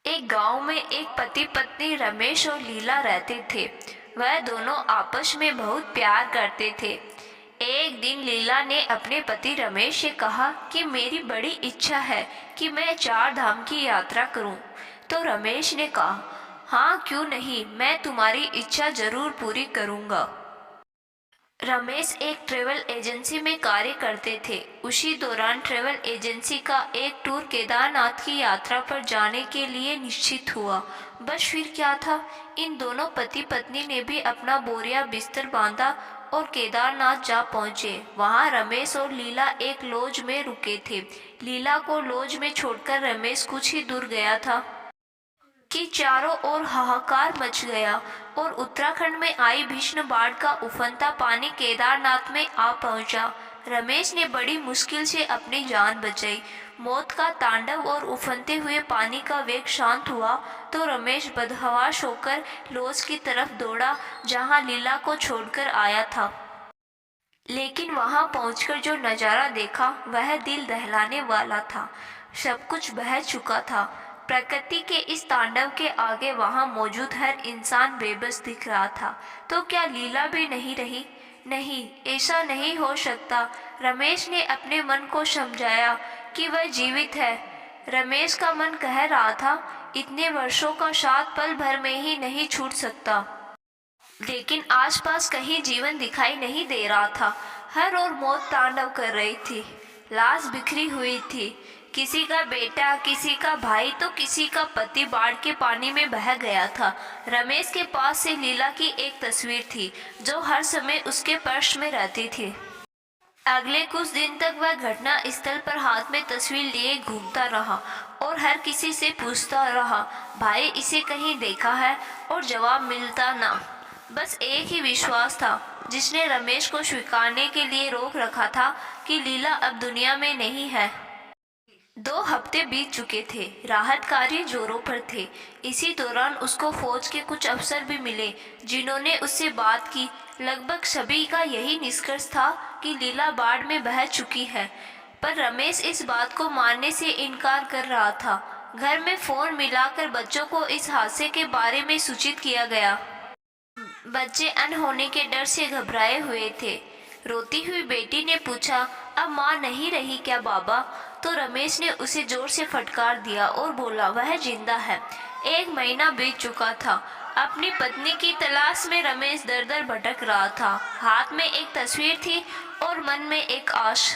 एक गांव में एक पति पत्नी रमेश और लीला रहते थे। वह दोनों आपस में बहुत प्यार करते थे। एक दिन लीला ने अपने पति रमेश से कहा कि मेरी बड़ी इच्छा है कि मैं 4 धाम की यात्रा करूं। तो रमेश ने कहा, हाँ क्यों नहीं, मैं तुम्हारी इच्छा जरूर पूरी करूंगा। रमेश एक ट्रेवल एजेंसी में कार्य करते थे। उसी दौरान ट्रेवल एजेंसी का एक टूर केदारनाथ की यात्रा पर जाने के लिए निश्चित हुआ। बस फिर क्या था, इन दोनों पति पत्नी ने भी अपना बोरिया बिस्तर बांधा और केदारनाथ जा पहुंचे। वहां रमेश और लीला एक लॉज में रुके थे। लीला को लॉज में छोड़कर रमेश कुछ ही दूर गया था कि चारों ओर हाहाकार मच गया और उत्तराखंड में आई भीषण बाढ़ का उफनता पानी केदारनाथ में आ पहुंचा। रमेश ने बड़ी मुश्किल से अपनी जान बचाई। मौत का तांडव और उफनते हुए पानी का वेग शांत हुआ तो रमेश बदहवास होकर लॉज की तरफ दौड़ा जहां लीला को छोड़कर आया था। लेकिन वहां पहुंचकर जो नजारा देखा वह दिल दहलाने वाला था। सब कुछ बह चुका था। प्रकृति के इस तांडव के आगे वहां मौजूद हर इंसान बेबस दिख रहा था। तो क्या लीला भी नहीं रही? नहीं, ऐसा नहीं हो सकता। रमेश ने अपने मन को समझाया कि वह जीवित है। रमेश का मन कह रहा था, इतने वर्षों का साथ पल भर में ही नहीं छूट सकता। लेकिन आसपास कहीं जीवन दिखाई नहीं दे रहा था। हर ओर मौत तांडव कर रही थी। लाश बिखरी हुई थी। किसी का बेटा, किसी का भाई तो किसी का पति बाढ़ के पानी में बह गया था। रमेश के पास से लीला की एक तस्वीर थी जो हर समय उसके पर्स में रहती थी। अगले कुछ दिन तक वह घटना स्थल पर हाथ में तस्वीर लिए घूमता रहा और हर किसी से पूछता रहा, भाई इसे कहीं देखा है? और जवाब मिलता ना। बस एक ही विश्वास था जिसने रमेश को स्वीकारने के लिए रोक रखा था कि लीला अब दुनिया में नहीं है। 2 हफ्ते बीत चुके थे। राहत कार्य जोरों पर थे। इसी दौरान उसको फौज के कुछ अफसर भी मिले जिन्होंने उससे बात की। लगभग सभी का यही निष्कर्ष था कि लीला बाढ़ में बह चुकी है। पर रमेश इस बात को मानने से इनकार कर रहा था। घर में फोन मिलाकर बच्चों को इस हादसे के बारे में सूचित किया गया। बच्चे अनहोनी के डर से घबराए हुए थे। रोती हुई बेटी ने पूछा, अब माँ नहीं रही क्या बाबा? तो रमेश ने उसे जोर से फटकार दिया और बोला, वह जिंदा है। 1 महीना बीत चुका था। अपनी पत्नी की तलाश में रमेश दर दर भटक रहा था। हाथ में एक तस्वीर थी और मन में एक आश।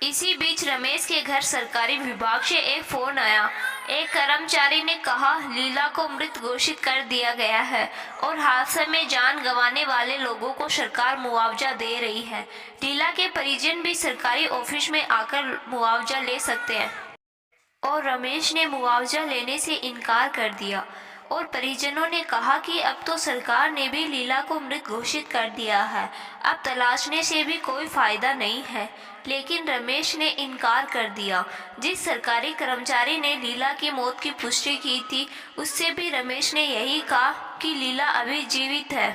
इसी बीच रमेश के घर सरकारी विभाग से एक फोन आया। एक कर्मचारी ने कहा, लीला को मृत घोषित कर दिया गया है और हादसे में जान गंवाने वाले लोगों को सरकार मुआवजा दे रही है। लीला के परिजन भी सरकारी ऑफिस में आकर मुआवजा ले सकते हैं। और रमेश ने मुआवजा लेने से इनकार कर दिया और परिजनों ने कहा कि अब तो सरकार ने भी लीला को मृत घोषित कर दिया है, अब तलाशने से भी कोई फायदा नहीं है। लेकिन रमेश ने इनकार कर दिया। जिस सरकारी कर्मचारी ने लीला की मौत की पुष्टि की थी उससे भी रमेश ने यही कहा कि लीला अभी जीवित है।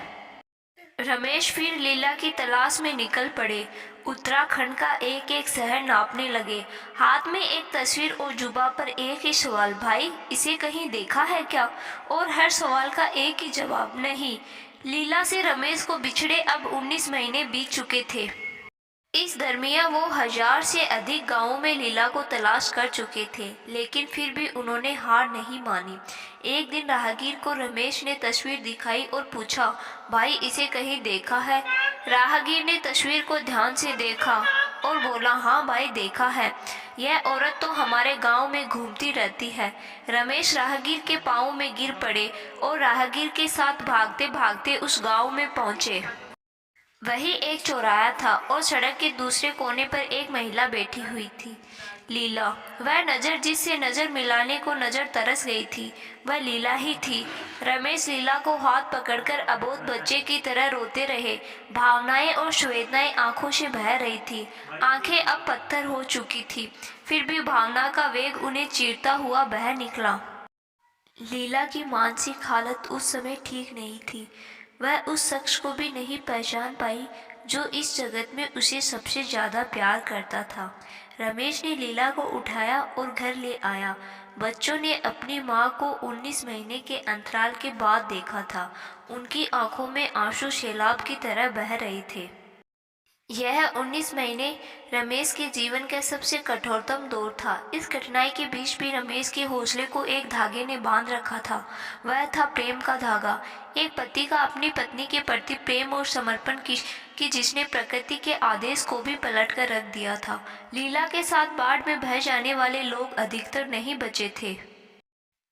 रमेश फिर लीला की तलाश में निकल पड़े। उत्तराखंड का एक एक शहर नापने लगे। हाथ में एक तस्वीर और जुबा पर एक ही सवाल, भाई इसे कहीं देखा है क्या? और हर सवाल का एक ही जवाब, नहीं। लीला से रमेश को बिछड़े अब 19 महीने बीत चुके थे। इस दरमियान वो 1000 से अधिक गांवों में लीला को तलाश कर चुके थे, लेकिन फिर भी उन्होंने हार नहीं मानी। एक दिन राहगीर को रमेश ने तस्वीर दिखाई और पूछा, भाई इसे कहीं देखा है? राहगीर ने तस्वीर को ध्यान से देखा और बोला, हाँ भाई देखा है, यह औरत तो हमारे गांव में घूमती रहती है। रमेश राहगीर के पाँव में गिर पड़े और राहगीर के साथ भागते भागते उस गाँव में पहुँचे। वही एक चौराहा था और सड़क के दूसरे कोने पर एक महिला बैठी हुई थी, लीला। वह नज़र जिससे नज़र मिलाने को नज़र तरस गई थी, वह लीला ही थी। रमेश लीला को हाथ पकड़कर अबोध बच्चे की तरह रोते रहे। भावनाएं और संवेदनाएं आंखों से बह रही थी। आंखें अब पत्थर हो चुकी थी, फिर भी भावना का वेग उन्हें चीरता हुआ बह निकला। लीला की मानसिक हालत उस समय ठीक नहीं थी। वह उस शख्स को भी नहीं पहचान पाई जो इस जगत में उसे सबसे ज़्यादा प्यार करता था। रमेश ने लीला को उठाया और घर ले आया। बच्चों ने अपनी माँ को 19 महीने के अंतराल के बाद देखा था। उनकी आंखों में आंसू सैलाब की तरह बह रहे थे। यह 19 महीने रमेश के जीवन का सबसे कठोरतम दौर था। इस कठिनाई के बीच भी रमेश के हौसले को एक धागे ने बांध रखा था। वह था प्रेम का धागा। एक पति का अपनी पत्नी के प्रति प्रेम और समर्पण की जिसने प्रकृति के आदेश को भी पलट कर रख दिया था। लीला के साथ बाढ़ में बह जाने वाले लोग अधिकतर नहीं बचे थे,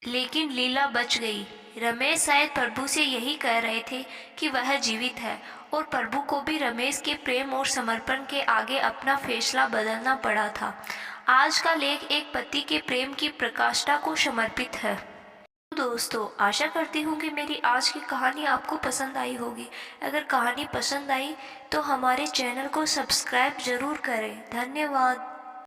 लेकिन लीला बच गई। रमेश शायद प्रभु से यही कह रहे थे कि वह जीवित है, और प्रभु को भी रमेश के प्रेम और समर्पण के आगे अपना फैसला बदलना पड़ा था। आज का लेख एक पति के प्रेम की प्रकाष्ठा को समर्पित है। दोस्तों, आशा करती हूँ कि मेरी आज की कहानी आपको पसंद आई होगी। अगर कहानी पसंद आई तो हमारे चैनल को सब्सक्राइब जरूर करें। धन्यवाद।